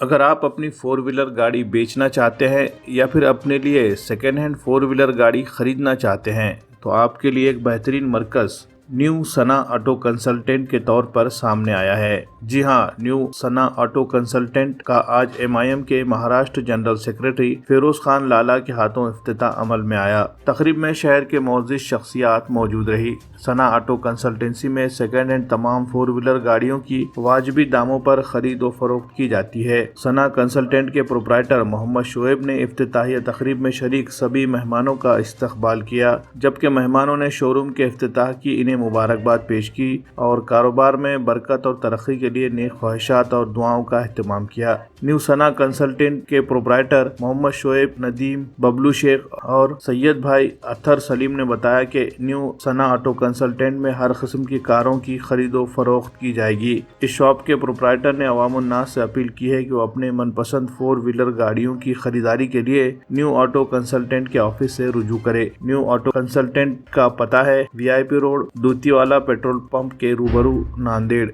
اگر آپ اپنی 4 ویلر گاڑی بیچنا چاہتے ہیں یا پھر اپنے لیے سیکنڈ ہینڈ 4 ویلر گاڑی خریدنا چاہتے ہیں تو آپ کے لیے ایک بہترین مرکز نیو ثنا آٹو کنسلٹنٹ کے طور پر سامنے آیا ہے۔ جی ہاں، نیو ثنا آٹو کنسلٹنٹ کا آج MIM کے مہاراشٹر جنرل سیکرٹری فیروز خان لالا کے ہاتھوں افتتاح عمل میں آیا۔ تقریب میں شہر کے معزز شخصیات موجود رہی۔ ثنا آٹو کنسلٹنسی میں سیکنڈ ہینڈ تمام 4 ویلر گاڑیوں کی واجبی داموں پر خرید و فروخت کی جاتی ہے۔ ثنا کنسلٹنٹ کے پروپرائٹر محمد شعیب نے افتتاحیہ تقریب میں شریک سبھی مہمانوں کا استقبال کیا، جبکہ مہمانوں نے شو روم کے افتتاح کی انہیں مبارکباد پیش کی اور کاروبار میں برکت اور ترقی کے لیے نیک خواہشات اور دعاؤں کا اہتمام کیا۔ نیو ثنا کنسلٹنٹ کے پروپرائٹر محمد شعیب، ندیم، ببلو شیخ اور سید بھائی اطہر سلیم نے بتایا کہ نیو ثنا آٹو کنسلٹنٹ میں ہر قسم کی کاروں کی خرید و فروخت کی جائے گی۔ اس شاپ کے پروپرائٹر نے عوام الناس سے اپیل کی ہے کہ وہ اپنے من پسند 4 ویلر گاڑیوں کی خریداری کے لیے نیو آٹو کنسلٹنٹ کے آفس سے رجوع کرے۔ نیو آٹو کنسلٹنٹ کا پتہ ہے VIP روڈ، دوتی والا پیٹرول پمپ کے روبرو، ناندیڑ۔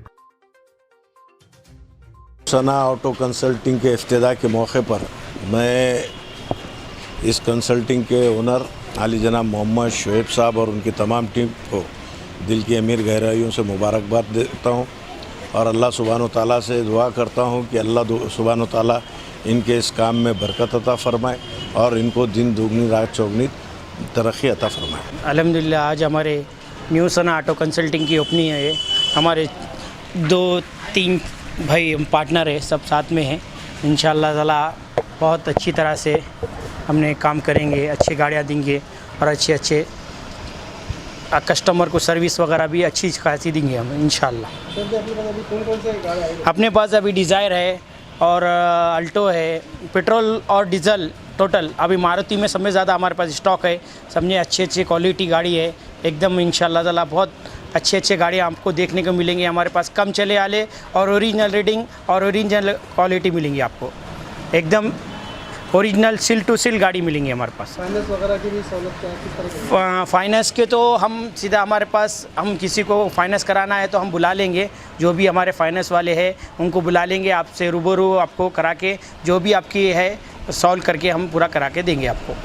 ثنا آٹو کنسلٹنگ کے افتتاح کے موقع پر میں اس کنسلٹنگ کے اونر عالی جناب محمد شعیب صاحب اور ان کی تمام ٹیم کو دل کی امیر گہرائیوں سے مبارکباد دیتا ہوں اور اللہ سبحانہ و تعالیٰ سے دعا کرتا ہوں کہ اللہ سبحانہ و تعالیٰ ان کے اس کام میں برکت عطا فرمائے اور ان کو دن دوگنی رات چوگنی ترقی عطا فرمائے۔ الحمدللہ آج ہمارے نیو ثنا آٹو کنسلٹنگ کی اوپننگ ہے۔ ہمارے 2-3 بھائی پارٹنر ہیں، سب ساتھ میں ہیں۔ انشاءاللہ تعالیٰ بہت اچھی طرح سے ہم نے کام کریں گے، اچھی گاڑیاں دیں گے اور اچھے کسٹمر کو سروس وغیرہ بھی اچھی خاصی دیں گے ہم انشاءاللہ۔ اپنے پاس ابھی ڈیزائر ہے اور الٹو ہے، پیٹرول اور ڈیزل ٹوٹل۔ ابھی ماروتی میں سب میں زیادہ ہمارے پاس اسٹاک ہے، سب نے اچھی کوالٹی گاڑی ہے ایک دم انشاءاللہ تعالیٰ۔ بہت اچھے گاڑیاں آپ کو دیکھنے کو ملیں گے ہمارے پاس، کم چلے والے اور اوریجنل ریڈنگ اور اوریجنل کوالٹی ملیں گی آپ کو، ایک دم اوریجنل سل ٹو سل گاڑی ملیں گی ہمارے پاس۔ فائنانس وغیرہ کی بھی سہولت کیا ہے، کس طرح کی؟ فائنانس کے تو ہم سیدھا ہمارے پاس، ہم کسی کو فائنانس کرانا ہے تو ہم بلا لیں گے، جو بھی ہمارے فائنانس والے ہیں ان کو بلا لیں گے، آپ سے روبرو آپ کو کرا کے جو بھی آپ کی ہے سالو کر کے ہم پورا کرا کے دیں گے آپ کو۔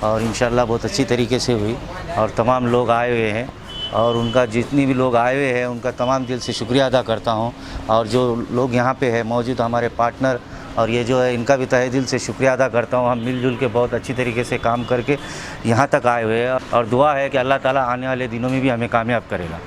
اور انشاءاللہ بہت اچھی طریقے سے ہوئی اور تمام لوگ آئے ہوئے ہیں اور ان کا جتنی بھی لوگ آئے ہوئے ہیں ان کا تمام دل سے شکریہ ادا کرتا ہوں، اور جو لوگ یہاں پہ ہے موجود ہمارے پارٹنر اور یہ جو ہے ان کا بھی تہہ دل سے شکریہ ادا کرتا ہوں۔ ہم مل جل کے بہت اچھی طریقے سے کام کر کے یہاں تک آئے ہوئے ہیں اور دعا ہے کہ اللہ تعالیٰ آنے والے دنوں میں بھی ہمیں کامیاب کرے گا۔